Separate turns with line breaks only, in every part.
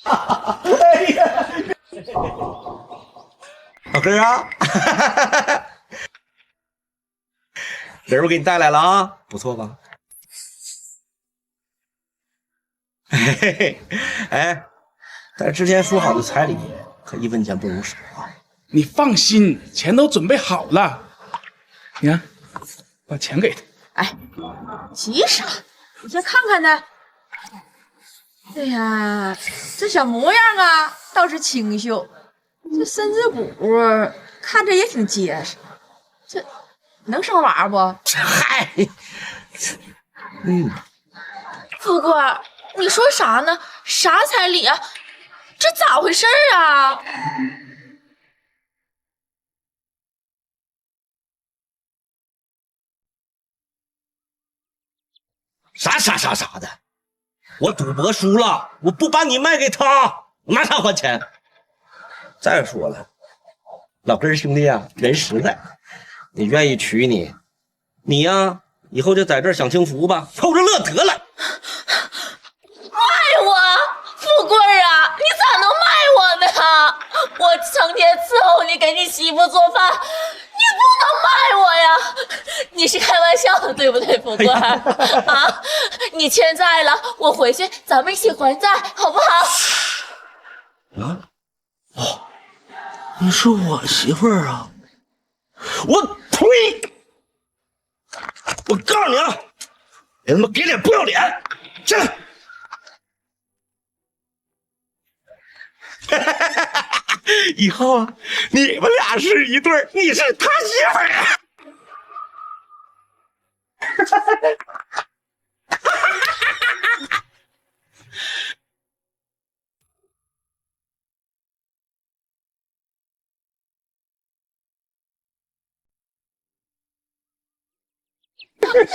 哎呀，老哥啊，人我给你带来了啊，不错吧？嘿嘿嘿，哎，但之前说好的彩礼可一分钱不能少啊！
你放心，钱都准备好了。你看，把钱给他。
哎，急啥？你先看看呢。哎呀，这小模样啊，倒是清秀。这身子骨看着也挺结实，这能生娃不？
嗨，
富贵，你说啥呢？啥彩礼啊？这咋回事啊？
啥的，我赌博输了，我不把你卖给他，我拿啥还钱？再说了，老根兄弟啊，人实在，你愿意娶你，你呀，以后就在这儿享清福吧，凑着乐得了。
卖我，富贵啊，你咋能卖我呢？我成天伺候你，给你媳妇做饭，你不能卖我呀！你是开玩笑的，对不对，富贵？啊，你欠债了，我回去咱们一起还债，好不好？
啊，哦，你是我媳妇儿啊！我呸！我告诉你啊，别他妈给脸不要脸！进来！以后啊，你们俩是一对儿，你是他媳妇儿啊！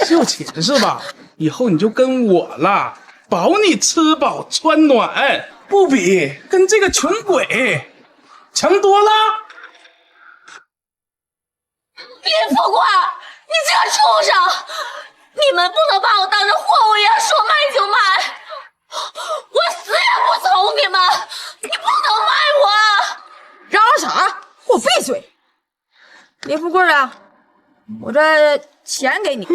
就钱是吧？以后你就跟我了，保你吃饱穿暖，不比跟这个穷鬼强多了。
林富贵，你这个畜生！你们不能把我当成货物一样说卖就卖，我死也不从你们！你不能卖我！嚷嚷啥？给我闭嘴！林富贵啊，我这钱给你。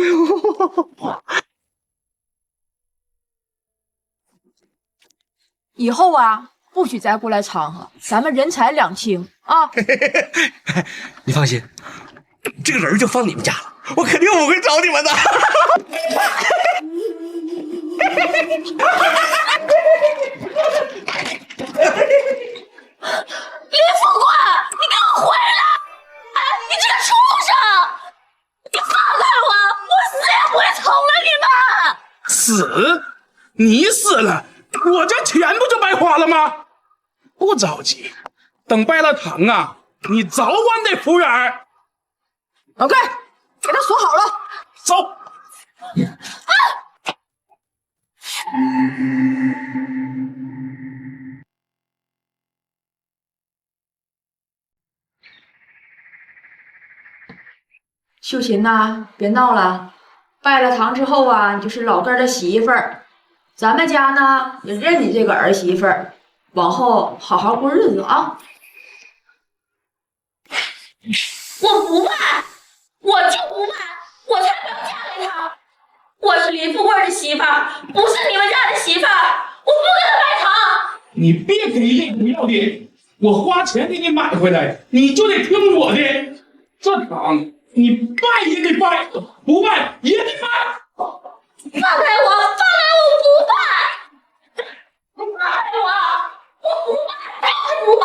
以后啊，不许再过来掺和，咱们人财两清啊！
你放心，这个人就放你们家了，我肯定不会找你们的。
林富贵，你给我回来！你这个畜生！你放开我，我死也不会从了你们！
死？你死了，我这钱不就白花了吗？不着急，等拜了堂啊，你早晚得服软。
老盖，给他锁好了。
走。
秀琴呐，别闹了。拜了堂之后啊，你就是老根的媳妇儿，咱们家呢也认你这个儿媳妇儿，往后好好过日子啊。我不卖，我就不卖，我才不要嫁给他。我是林富贵的媳妇儿，不是你们家的媳妇儿，我不跟他拜堂。
你别给脸不要脸，我花钱给你买回来，你就得听我的。这堂你拜也得拜，不拜也得拜。
放开我！放开我！不拜！放开我！我不拜，就是不拜。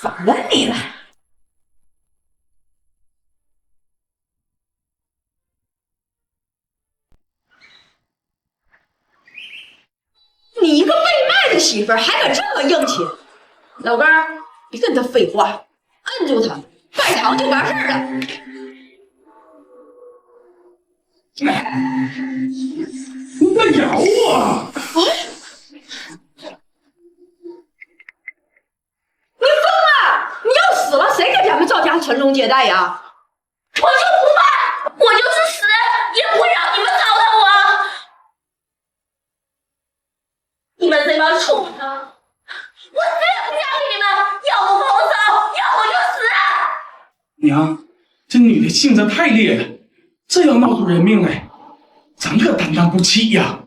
反了你了！你一个被卖的媳妇儿，还敢这么硬气？老根儿，别跟他废话，摁住他，拜堂就完事儿了。
你敢咬我？
你疯了！你要死了，谁给咱们赵家传宗接代呀？我就不卖，我就是死也不会让你们糟蹋我。你们这帮畜生，我死也不嫁给你们，要不放我走，要不就死。
娘，这女的性子太烈了，这要闹出人命来，咱可担当不起呀。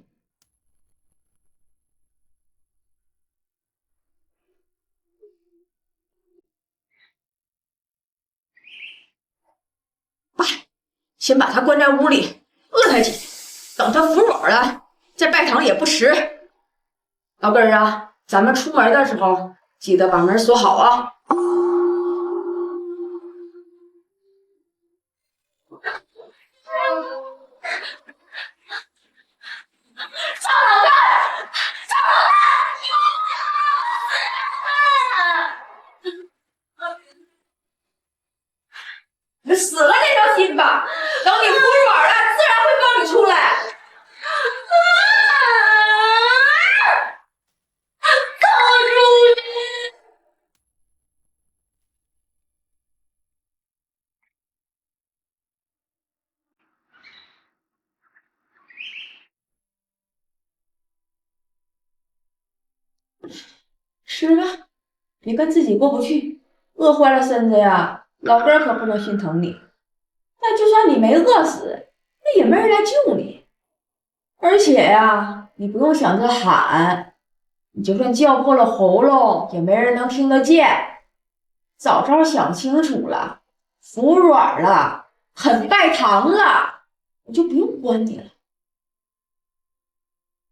先把他关在屋里，饿他几天，等他服软了，再拜堂也不迟。老根儿啊，咱们出门的时候记得把门锁好啊。
张老根，张老根，
你死了这条心吧，等你服软了，自然会放你出来。
放我出去！
吃吧，别跟自己过不去，饿坏了身子呀，老根儿可不能心疼你。但就算你没饿死，那也没人来救你。而且呀，你不用想着喊，你就算叫破了喉咙，也没人能听得见。早早想清楚了，服软了，肯拜堂了，我就不用关你了。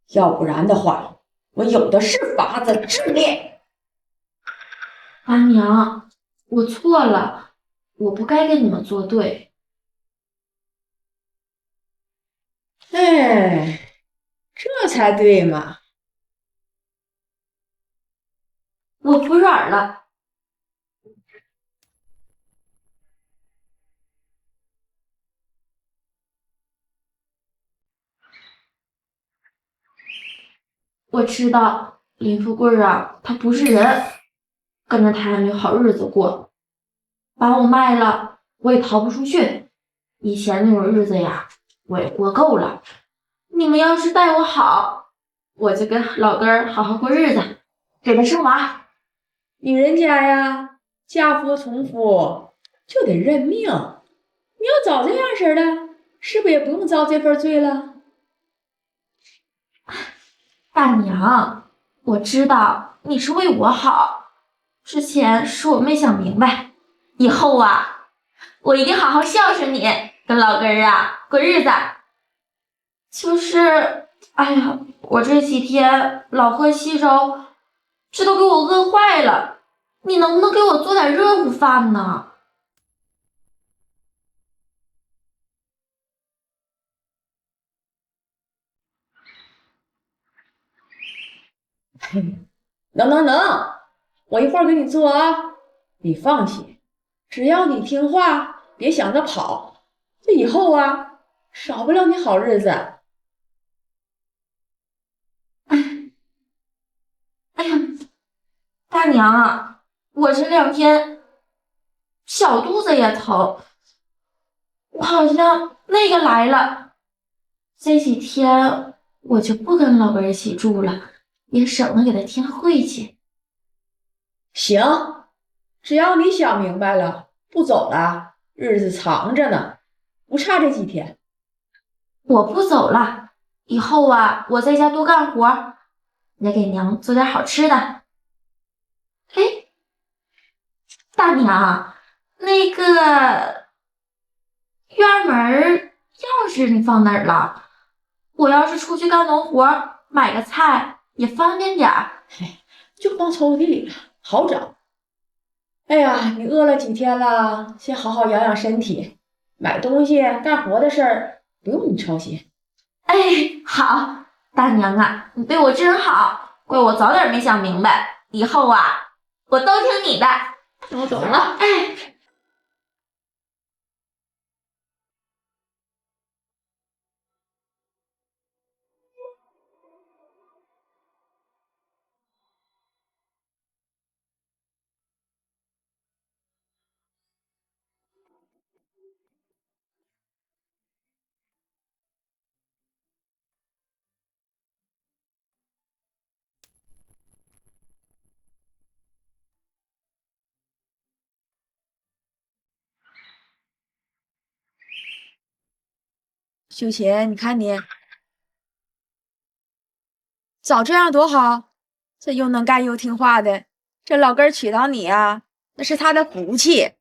要不然的话，我有的是法子治你。
阿娘，我错了，我不该跟你们作对。
哎，这才对嘛！
我服软了。我知道林富贵啊，他不是人，跟着他也没好日子过，把我卖了，我也逃不出去。以前那种日子呀，我也过够了。你们要是待我好，我就跟老根儿好好过日子，给他生娃。
女人家呀，嫁夫从夫就得认命。你要早这样式的，是不是也不用遭这份罪了？
大娘，我知道你是为我好，之前是我没想明白，以后啊，我一定好好孝顺你，跟老根儿啊过日子。就是，哎呀，我这几天老喝稀粥，这都给我饿坏了，你能不能给我做点热乎饭呢？
能，我一会儿给你做啊。你放心，只要你听话，别想着跑，这以后啊，少不了你好日子。
哎呀，大娘啊，我这两天小肚子也疼，我好像那个来了。这几天我就不跟老根一起住了，也省得给他添晦气。
行，只要你想明白了，不走了，日子长着呢，不差这几天。
我不走了，以后啊，我在家多干活，也给娘做点好吃的。哎，大娘，那个院门钥匙你放哪儿了？我要是出去干农活，买个菜也方便点儿。
就放抽屉里了，好找。哎呀，你饿了几天了，先好好养养身体，买东西、干活的事儿不用你操心。
哎，好，大娘啊，你对我真好，怪我早点没想明白，以后啊，我都听你的。
那我走了。
哎。
秀琴，你看你早这样多好，这又能干又听话的，这老根娶到你啊，那是他的福气。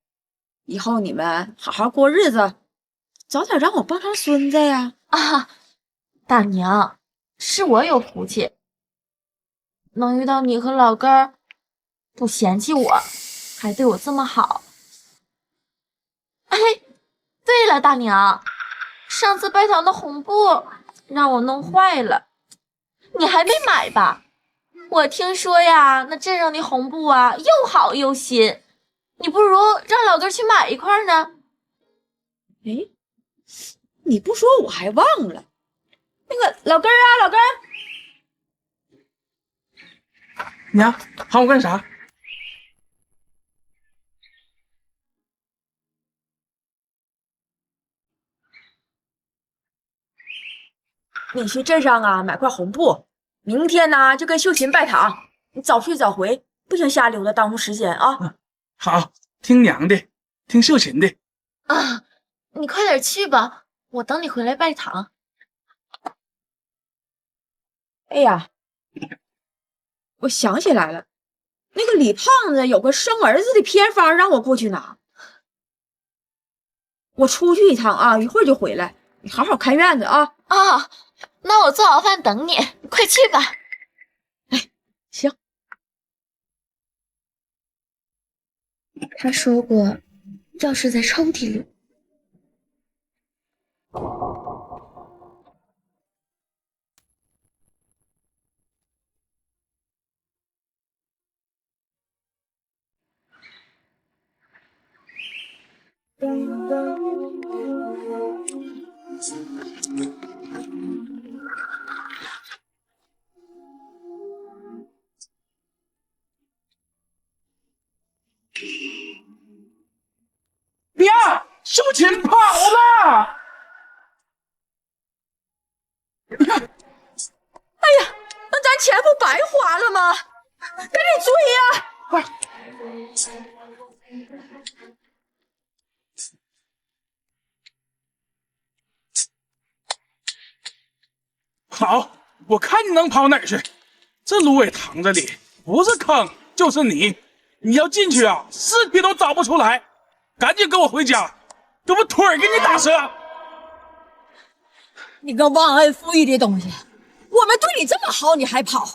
以后你们好好过日子，早点让我抱上孙子呀！
啊，大娘，是我有福气，能遇到你和老根儿，不嫌弃我，还对我这么好。哎，对了，大娘，上次拜堂的红布让我弄坏了，你还没买吧？我听说呀，那镇上的红布啊，又好又新，你不如让老根儿去买一块呢。
哎，你不说我还忘了，那个老根儿啊，老根儿，
娘，喊我干啥？
你去镇上啊买块红布，明天呢就跟秀琴拜堂，你早去早回，不行瞎溜达耽误时间啊！
好，听娘的，听秀琴的。
啊，你快点去吧，我等你回来拜堂。
哎呀，我想起来了，那个李胖子有个生儿子的偏方，让我过去拿。我出去一趟啊，一会儿就回来，你好好看院子啊。
啊，那我做好饭等你，你快去吧。
行，
他说过，钥匙在抽屉里。
娘，秀琴跑了！你看，
哎呀，那咱钱不白花了吗？赶紧追呀！
快！好，我看你能跑哪儿去？这芦苇塘子里不是坑就是泥，你要进去啊，尸体都找不出来。赶紧跟我回家，要不腿儿给你打折！
你个忘恩负义的东西，我们对你这么好，你还跑？花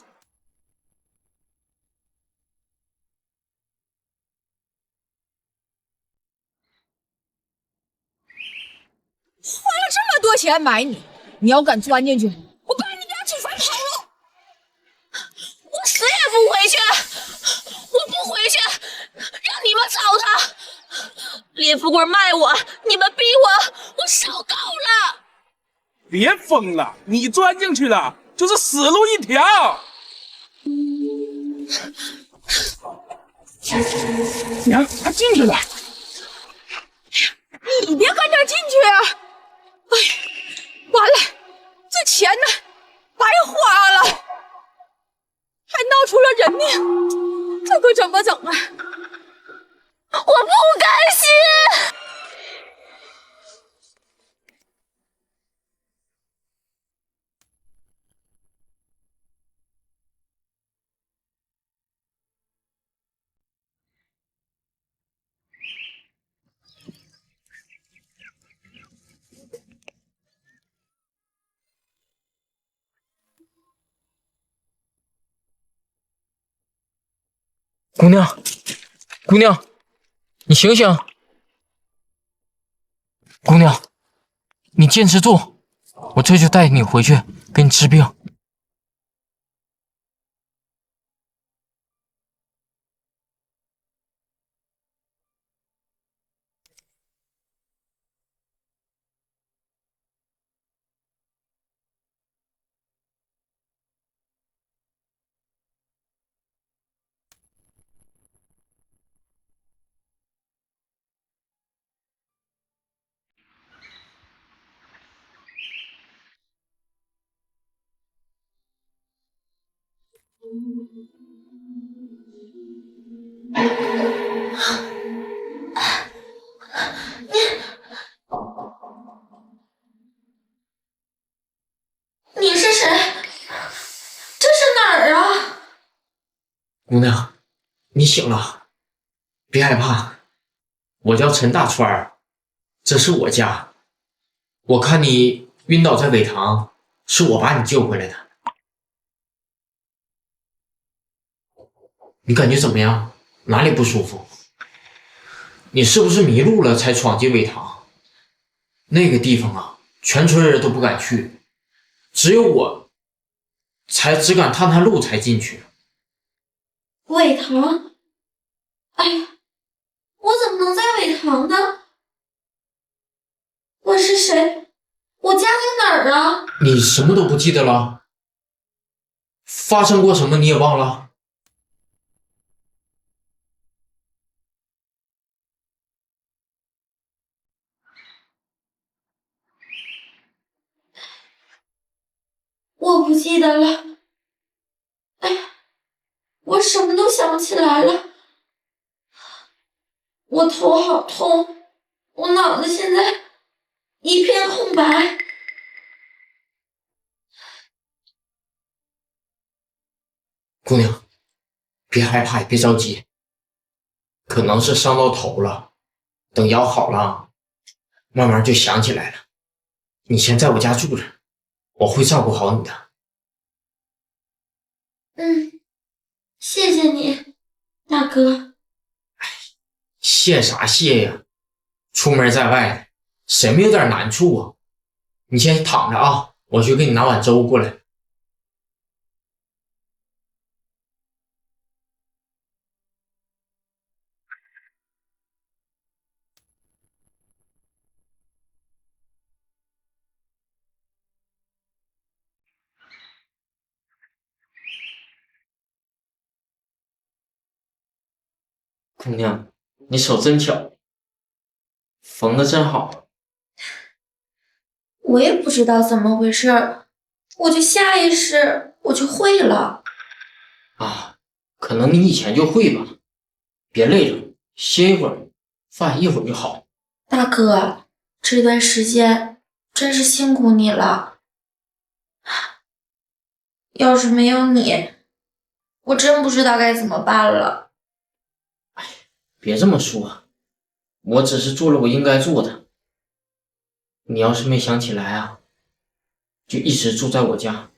了这么多钱买你，你要敢钻进去，我把你俩举反跑了！
我死也不回去，我不回去，让你们找他。林富贵卖我，你们逼我受够了。
别疯了，你钻进去了就是死路一条。娘，他进去了。
你别跟着进去啊！哎，完了，这钱呢，白花了，还闹出了人命，这可怎么整啊？
我不甘心。
姑娘，姑娘，你醒醒！姑娘，你坚持住，我这就带你回去给你治病。姑娘，你醒了，别害怕，我叫陈大川，这是我家。我看你晕倒在苇塘，是我把你救回来的。你感觉怎么样？哪里不舒服？你是不是迷路了才闯进苇塘？那个地方啊，全村人都不敢去，只有我只敢探探路才进去。
苇塘？哎呀，我怎么能在苇塘呢？我是谁？我家在哪儿啊？
你什么都不记得了？发生过什么你也忘了？
我不记得了。哎呀，我什么都想不起来了。我头好痛，我脑子现在一片空白。
姑娘，别害怕，也别着急，可能是伤到头了，等药好了，慢慢就想起来了。你先在我家住着，我会照顾好你的。
谢谢你，大哥。
谢啥谢呀？出门在外，谁没有点难处啊？你先躺着啊，我去给你拿碗粥过来。姑娘，你手真巧，缝的真好。
我也不知道怎么回事，我就下意识我就会了。
啊，可能你以前就会吧。别累着，歇一会儿，饭一会儿就好。
大哥，这段时间真是辛苦你了。要是没有你，我真不知道该怎么办了。
别这么说，我只是做了我应该做的。你要是没想起来啊，就一直住在我家，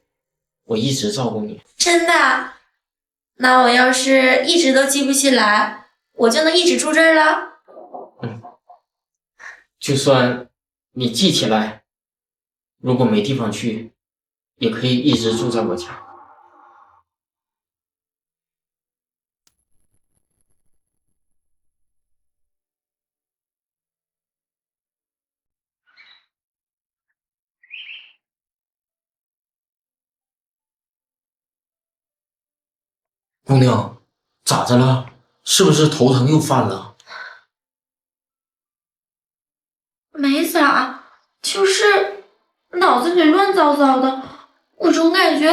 我一直照顾你。
真的？那我要是一直都记不起来，我就能一直住这儿了？
就算你记起来，如果没地方去，也可以一直住在我家。姑娘，咋的了？是不是头疼又犯了？
没咋，就是脑子里乱糟糟的，我总感觉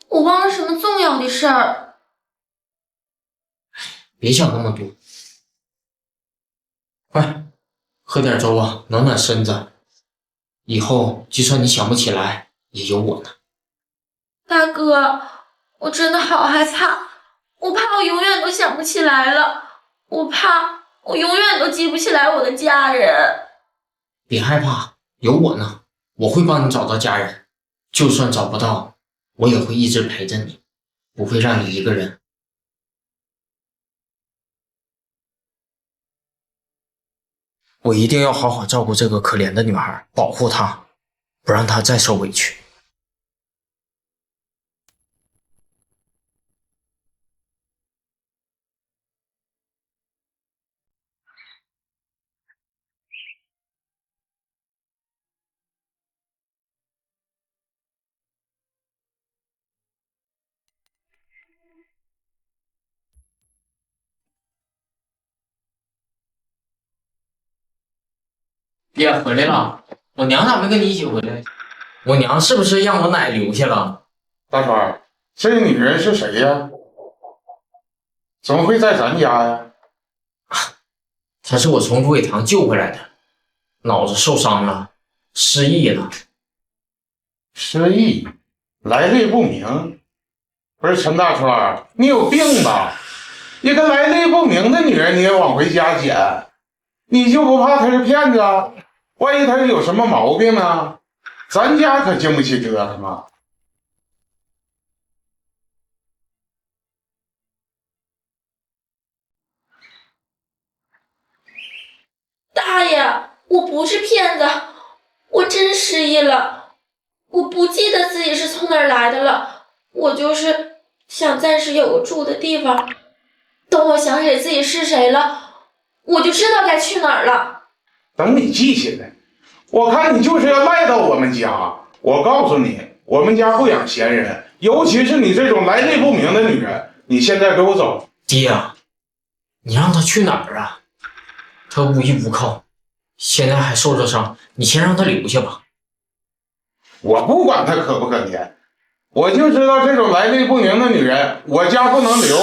我忘了什么重要的事儿。
别想那么多，快喝点粥啊，暖暖身子。以后就算你想不起来，也有我呢。
大哥，我真的好害怕，我怕我永远都想不起来了，我怕我永远都记不起来我的家人。
别害怕，有我呢，我会帮你找到家人。就算找不到，我也会一直陪着你，不会让你一个人。我一定要好好照顾这个可怜的女孩，保护她，不让她再受委屈。爹回来了，我娘咋没跟你一起回来？我娘是不是让我奶留下了？
大川，这个女人是谁呀？怎么会在咱家呀？
她是我从芦苇塘救回来的，脑子受伤了，失忆了。
失忆，来历不明。不是陈大川，你有病吧？一个来历不明的女人你也往回家捡，你就不怕她是骗子啊？万一她有什么毛病呢？咱家可经不起折腾啊！
大爷，我不是骗子，我真失忆了，我不记得自己是从哪儿来的了，我就是想暂时有个住的地方，等我想起自己是谁了，我就知道该去哪儿了。
等你记起来，我看你就是要赖到我们家。我告诉你，我们家不养闲人，尤其是你这种来历不明的女人。你现在给我走！
爹呀，你让他去哪儿啊？他无依无靠，现在还受着伤，你先让他留下吧。
我不管她可不可怜，我就知道这种来历不明的女人，我家不能留。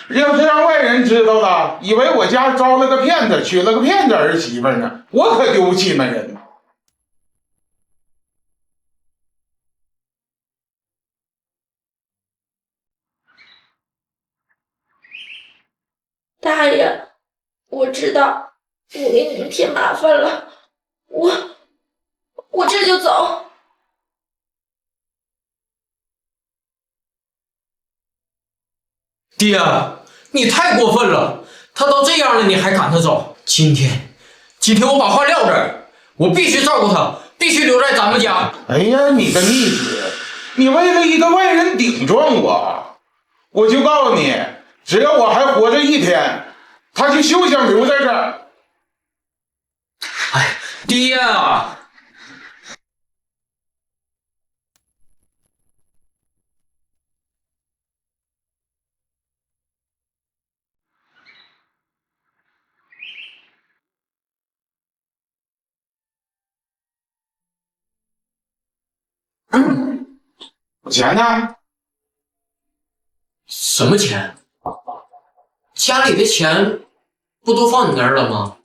要是让外人知道了，以为我家招了个骗子，娶了个骗子儿媳妇呢，我可丢不起那人。
大爷，我知道我给你们添麻烦了，我这就走。
爹，你太过分了！他都这样了，你还赶他走？今天我把话撂这儿，我必须照顾他，必须留在咱们家。
哎呀，你个逆子！你为了一个外人顶撞我就告诉你，只要我还活着一天，他就休想留在这儿。
哎，爹啊！
钱呢？
什么钱？家里的钱不都放你那儿了吗？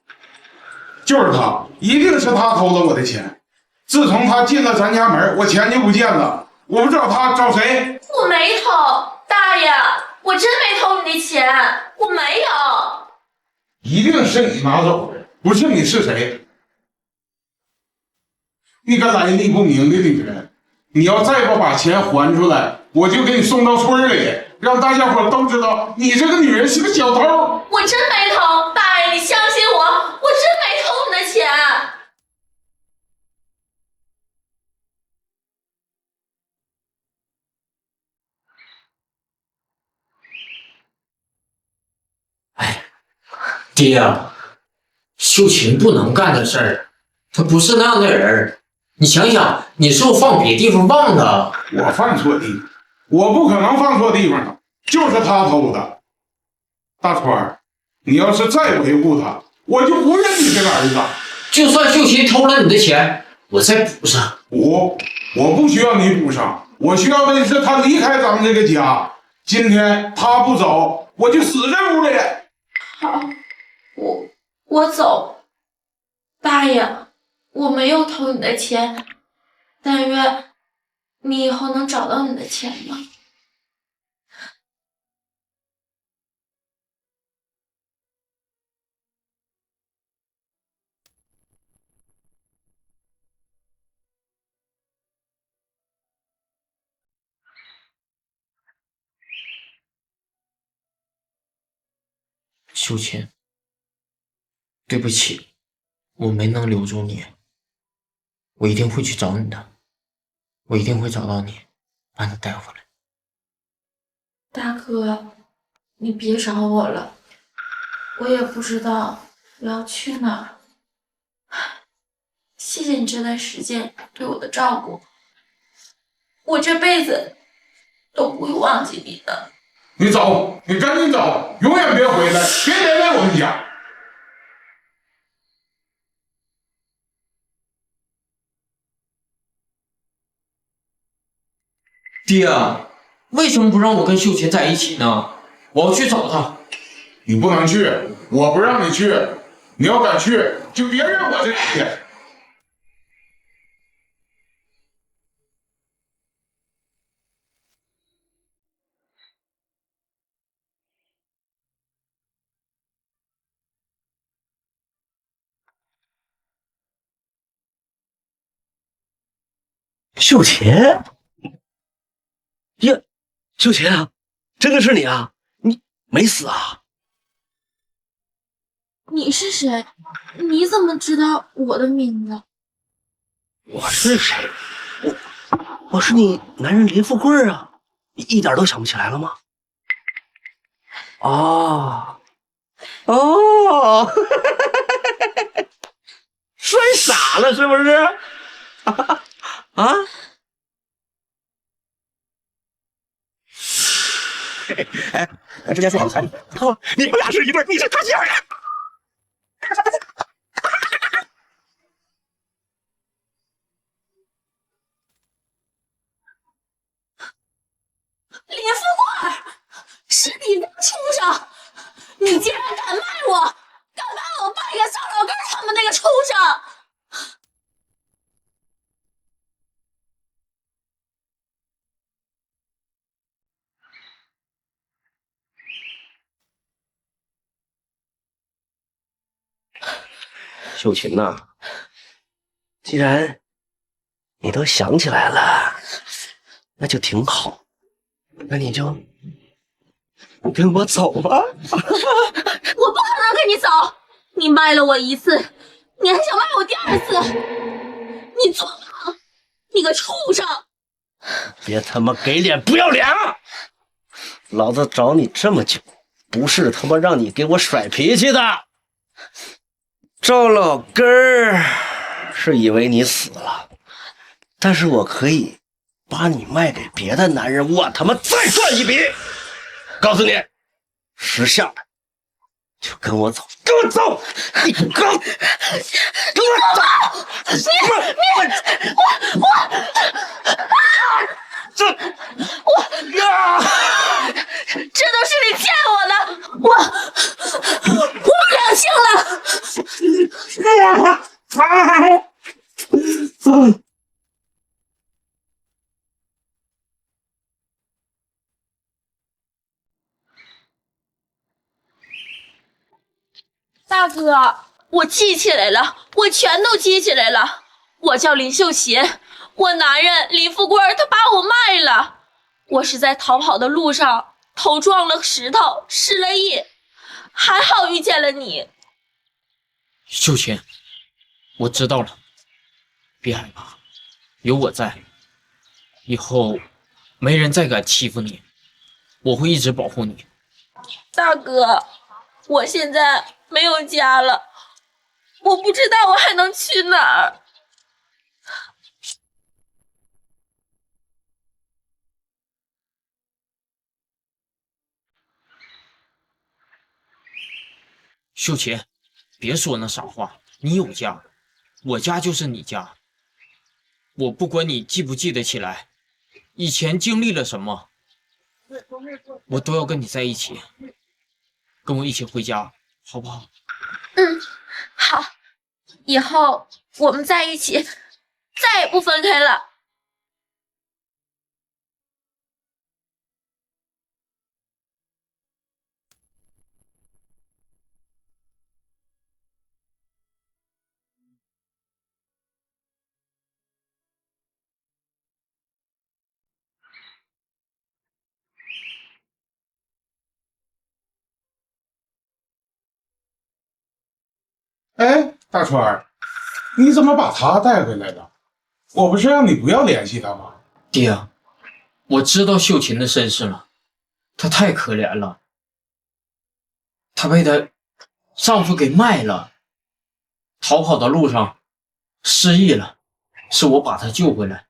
就是他，一定是他偷了我的钱。自从他进了咱家门，我钱就不见了。我不知道他找谁。
我没偷，大爷，我真没偷你的钱，我没有。
一定是你拿走的，不是你是谁？你个来历不明的女人，你要再不把钱还出来，我就给你送到村里，让大家伙都知道你这个女人是个小偷。
我真没偷，大爷，你相信我，我真没偷你的钱。
哎，爹呀，秀琴不能干这事儿，她不是那样的人。你想想，你是不是放别地方忘了？
我犯错地方，我不可能放错地方了，就是他偷的。大川，你要是再维护他，我就不认你这个儿子。
就算秀琴偷了你的钱，我再补上。
我不需要你补上，我需要的是他离开咱们这个家。今天他不走，我就死这屋里。
好，我走。大爷，我没有偷你的钱，但愿你以后能找到你的钱吧。
秀琴，对不起，我没能留住你，我一定会去找你的，我一定会找到你，把你带回来。
大哥，你别找我了，我也不知道我要去哪儿。谢谢你这段时间对我的照顾，我这辈子都不会忘记你的。
你走，你赶紧走，永远别回来，别连累我们家。
爹，为什么不让我跟秀琴在一起呢？我要去找她。
你不能去，我不让你去。你要敢去，就别认我这一天。
秀琴呀，秀琴啊，真的是你啊？你没死啊？
你是谁？你怎么知道我的名字？
我是谁？我是你男人林富贵啊！你一点都想不起来了吗？哦，摔傻了是不是？啊？哎，之前说好的彩礼，你们俩是一对，你是他媳妇儿。
林富贵，是你这个畜生！你竟然敢卖我，敢把我卖给赵老根他们那个畜生！
秀琴呐，既然你都想起来了，那就挺好。那你就跟我走吧。
我不可能跟你走！你卖了我一次，你还想卖我第二次？你做梦！你个畜生！
别他妈给脸不要脸啊！老子找你这么久，不是他妈让你给我甩脾气的。赵老根儿是以为你死了，但是我可以把你卖给别的男人，我他妈再赚一笔。告诉你，识相的就跟我走，跟我走！你跟我走！
这都是你骗我的！我没良心了！大哥，我记起来了，我全都记起来了。我叫林秀琴，我男人林富贵他把我卖了。我是在逃跑的路上头撞了石头，失了忆，还好遇见了你。
秀琴，我知道了，别害怕，有我在，以后没人再敢欺负你，我会一直保护你。
大哥，我现在没有家了，我不知道我还能去哪儿。
秀琴，别说那傻话，你有家，我家就是你家。我不管你记不记得起来，以前经历了什么，我都要跟你在一起，跟我一起回家，好不好？
嗯，好，以后我们在一起，再也不分开了。
哎，大川，你怎么把他带回来了？我不是让你不要联系他吗？
爹，我知道秀琴的身世了，她太可怜了，她被她丈夫给卖了，逃跑的路上失忆了，是我把她救回来。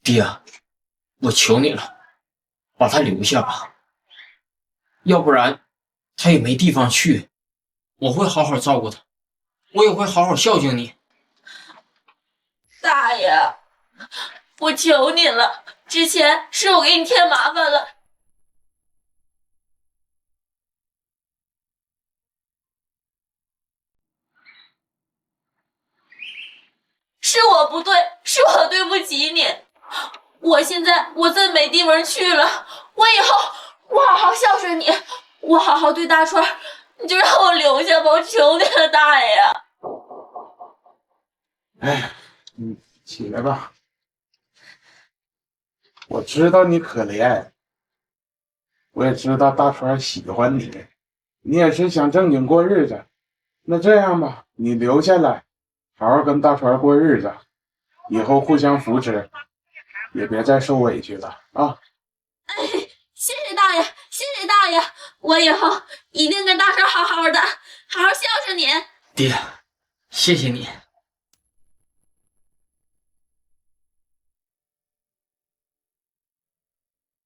爹，我求你了，把她留下吧，要不然她也没地方去。我会好好照顾她，我也会好好孝敬你。
大爷，我求你了，之前是我给你添麻烦了。是我不对，是我对不起你。我现在真没地方去了，我以后我好好孝顺你，我好好对大川，你就让我留下吧，我求你了，大爷。
哎，起来吧。我知道你可怜，我也知道大川喜欢你，你也是想正经过日子。那这样吧，你留下来，好好跟大川过日子，以后互相扶持，也别再受委屈了啊！
哎，谢谢大爷，谢谢大爷，我以后一定跟大川好好的，好好孝顺您。
爹，谢谢你。